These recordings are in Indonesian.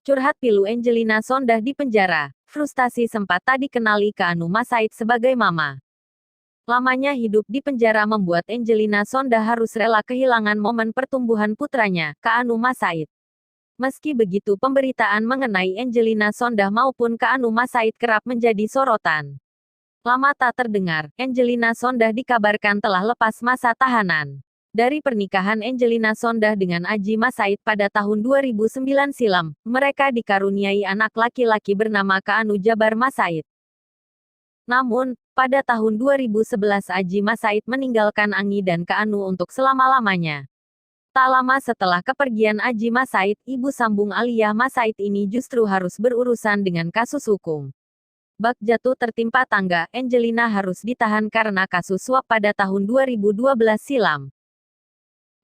Curhat pilu Angelina Sondah di penjara. Frustasi sempat tak dikenali ke Anu Masaid sebagai mama. Lamanya hidup di penjara membuat Angelina Sondah harus rela kehilangan momen pertumbuhan putranya, Kak Anu Masaid. Meski begitu pemberitaan mengenai Angelina Sondah maupun Kak Anu Masaid kerap menjadi sorotan. Lama tak terdengar, Angelina Sondah dikabarkan telah lepas masa tahanan. Dari pernikahan Angelina Sondah dengan Aji Masaid pada tahun 2009 silam, mereka dikaruniai anak laki-laki bernama Kak Anu Jabar Masaid. Namun, pada tahun 2011 Aji Masaid meninggalkan Angi dan Kak Anu untuk selama-lamanya. Tak lama setelah kepergian Aji Masaid, ibu sambung Aliyah Masaid ini justru harus berurusan dengan kasus hukum. Bak jatuh tertimpa tangga, Angelina harus ditahan karena kasus suap pada tahun 2012 silam.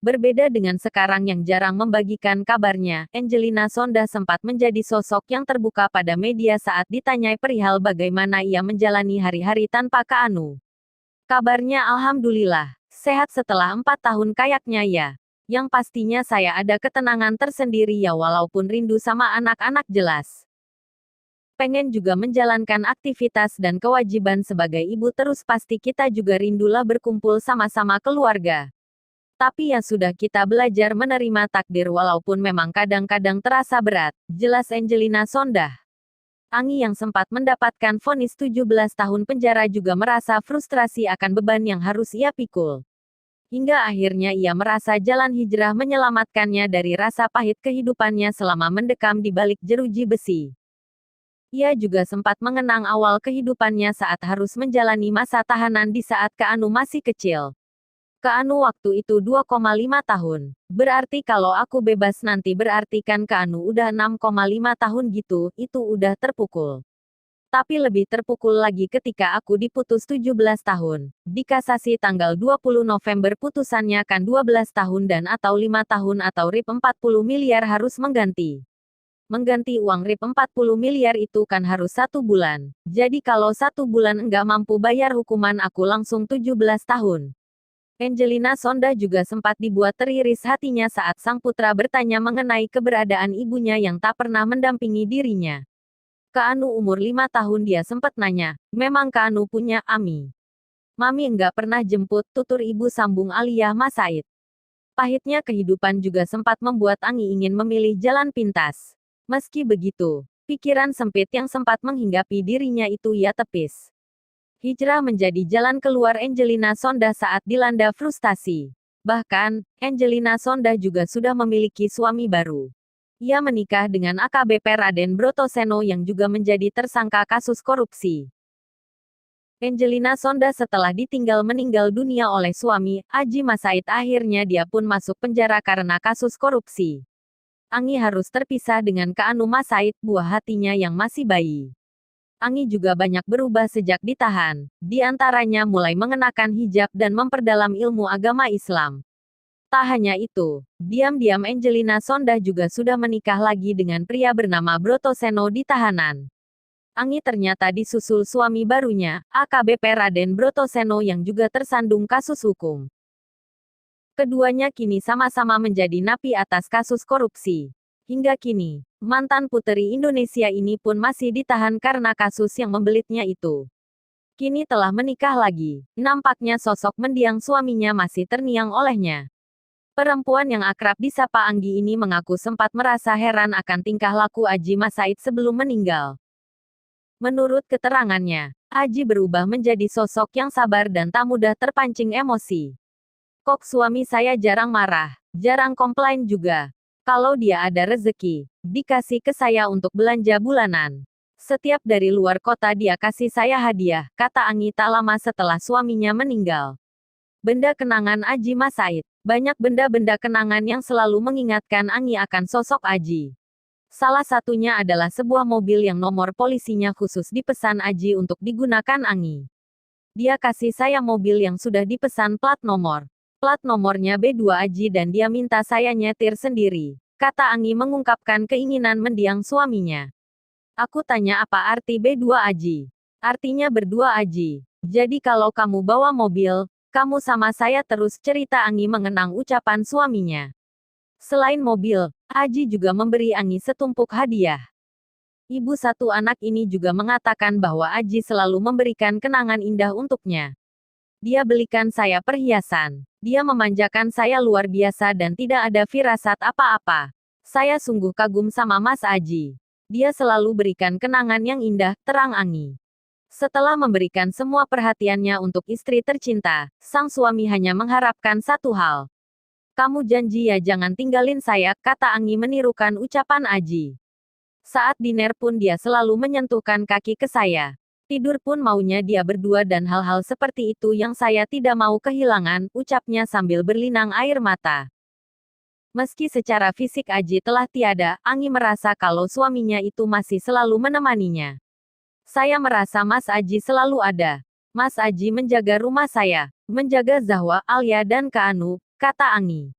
Berbeda dengan sekarang yang jarang membagikan kabarnya, Angelina Sondah sempat menjadi sosok yang terbuka pada media saat ditanyai perihal bagaimana ia menjalani hari-hari tanpa Kak Anu. Kabarnya alhamdulillah, sehat setelah 4 tahun kayaknya ya. Yang pastinya saya ada ketenangan tersendiri ya walaupun rindu sama anak-anak jelas. Pengen juga menjalankan aktivitas dan kewajiban sebagai ibu terus pasti kita juga rindulah berkumpul sama-sama keluarga. Tapi ya sudah kita belajar menerima takdir walaupun memang kadang-kadang terasa berat, jelas Angelina Sondah. Angi yang sempat mendapatkan vonis 17 tahun penjara juga merasa frustrasi akan beban yang harus ia pikul. Hingga akhirnya ia merasa jalan hijrah menyelamatkannya dari rasa pahit kehidupannya selama mendekam di balik jeruji besi. Ia juga sempat mengenang awal kehidupannya saat harus menjalani masa tahanan di saat Kak Anu masih kecil. Kak Anu waktu itu 2,5 tahun. Berarti kalau aku bebas nanti berarti kan Kak Anu udah 6,5 tahun gitu, itu udah terpukul. Tapi lebih terpukul lagi ketika aku diputus 17 tahun. Di kasasi tanggal 20 November putusannya kan 12 tahun dan atau 5 tahun atau RIP 40 miliar harus mengganti. Mengganti uang RIP 40 miliar itu kan harus 1 bulan. Jadi kalau 1 bulan enggak mampu bayar hukuman aku langsung 17 tahun. Angelina Sondah juga sempat dibuat teriris hatinya saat sang putra bertanya mengenai keberadaan ibunya yang tak pernah mendampingi dirinya. Kak Anu umur 5 tahun dia sempat nanya, memang Kak Anu punya Ami? Mami enggak pernah jemput, tutur ibu sambung Aliyah Masaid. Pahitnya kehidupan juga sempat membuat Angi ingin memilih jalan pintas. Meski begitu, pikiran sempit yang sempat menghinggapi dirinya itu ia tepis. Hijrah menjadi jalan keluar Angelina Sondah saat dilanda frustasi. Bahkan, Angelina Sondah juga sudah memiliki suami baru. Ia menikah dengan AKBP Raden Brotoseno yang juga menjadi tersangka kasus korupsi. Angelina Sondah setelah ditinggal meninggal dunia oleh suami, Aji Masaid akhirnya dia pun masuk penjara karena kasus korupsi. Angi harus terpisah dengan Kak Anu Masaid, buah hatinya yang masih bayi. Angi juga banyak berubah sejak ditahan, di antaranya mulai mengenakan hijab dan memperdalam ilmu agama Islam. Tak hanya itu, diam-diam Angelina Sondah juga sudah menikah lagi dengan pria bernama Brotoseno di tahanan. Angi ternyata disusul suami barunya, AKBP Raden Brotoseno yang juga tersandung kasus hukum. Keduanya kini sama-sama menjadi napi atas kasus korupsi. Hingga kini, mantan puteri Indonesia ini pun masih ditahan karena kasus yang membelitnya itu. Kini telah menikah lagi, nampaknya sosok mendiang suaminya masih terngiang olehnya. Perempuan yang akrab disapa Anggi ini mengaku sempat merasa heran akan tingkah laku Aji Masaid sebelum meninggal. Menurut keterangannya, Aji berubah menjadi sosok yang sabar dan tak mudah terpancing emosi. Kok suami saya jarang marah, jarang komplain juga. Kalau dia ada rezeki, dikasih ke saya untuk belanja bulanan. Setiap dari luar kota dia kasih saya hadiah, kata Angi tak lama setelah suaminya meninggal. Benda kenangan Aji Masaid. Banyak benda-benda kenangan yang selalu mengingatkan Angi akan sosok Aji. Salah satunya adalah sebuah mobil yang nomor polisinya khusus dipesan Aji untuk digunakan Angi. Dia kasih saya mobil yang sudah dipesan plat nomor. Plat nomornya B2 Aji dan dia minta saya nyetir sendiri, kata Angi mengungkapkan keinginan mendiang suaminya. Aku tanya apa arti B2 Aji? Artinya berdua Aji. Jadi kalau kamu bawa mobil, kamu sama saya terus, cerita Angi mengenang ucapan suaminya. Selain mobil, Aji juga memberi Anggi setumpuk hadiah. Ibu satu anak ini juga mengatakan bahwa Aji selalu memberikan kenangan indah untuknya. Dia belikan saya perhiasan. Dia memanjakan saya luar biasa dan tidak ada firasat apa-apa. Saya sungguh kagum sama Mas Aji. Dia selalu berikan kenangan yang indah, terang Anggi. Setelah memberikan semua perhatiannya untuk istri tercinta, sang suami hanya mengharapkan satu hal. Kamu janji ya jangan tinggalin saya, kata Anggi menirukan ucapan Aji. Saat diner pun dia selalu menyentuhkan kaki ke saya. Tidur pun maunya dia berdua dan hal-hal seperti itu yang saya tidak mau kehilangan, ucapnya sambil berlinang air mata. Meski secara fisik Aji telah tiada, Anggi merasa kalau suaminya itu masih selalu menemaninya. Saya merasa Mas Aji selalu ada. Mas Aji menjaga rumah saya, menjaga Zahwa, Alia dan Kak Anu, kata Anggi.